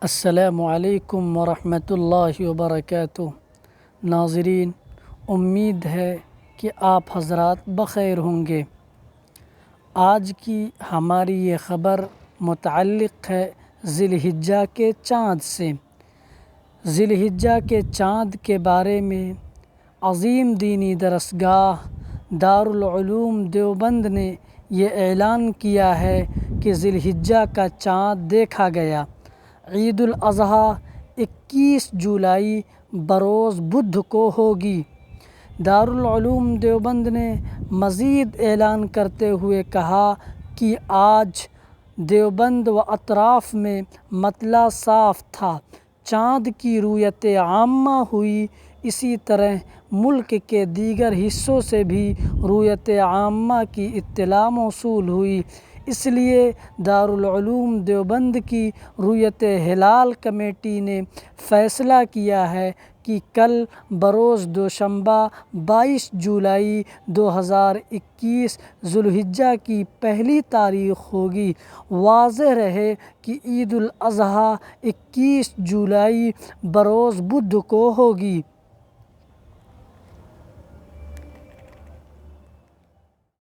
السلام علیکم ورحمۃ اللہ وبرکاتہ۔ ناظرین، امید ہے کہ آپ حضرات بخیر ہوں گے۔ آج کی ہماری یہ خبر متعلق ہے ذی الحجہ کے چاند سے۔ ذی الحجہ کے چاند کے بارے میں عظیم دینی درسگاہ دارالعلوم دیوبند نے یہ اعلان کیا ہے کہ ذی الحجہ کا چاند دیکھا گیا۔ عید الاضحیٰ 21 جولائی بروز بدھ کو ہوگی۔ دارالعلوم دیوبند نے مزید اعلان کرتے ہوئے کہا کہ آج دیوبند و اطراف میں مطلع صاف تھا، چاند کی رؤیت عامہ ہوئی۔ اسی طرح ملک کے دیگر حصوں سے بھی رؤیت عامہ کی اطلاع موصول ہوئی۔ اس لیے دارالعلوم دیوبند کی رؤیت ہلال کمیٹی نے فیصلہ کیا ہے کہ کل بروز دوشنبہ 22 جولائی 2021 ذی الحجہ کی پہلی تاریخ ہوگی۔ واضح رہے کہ عید الاضحیٰ 21 جولائی بروز بدھ کو ہوگی۔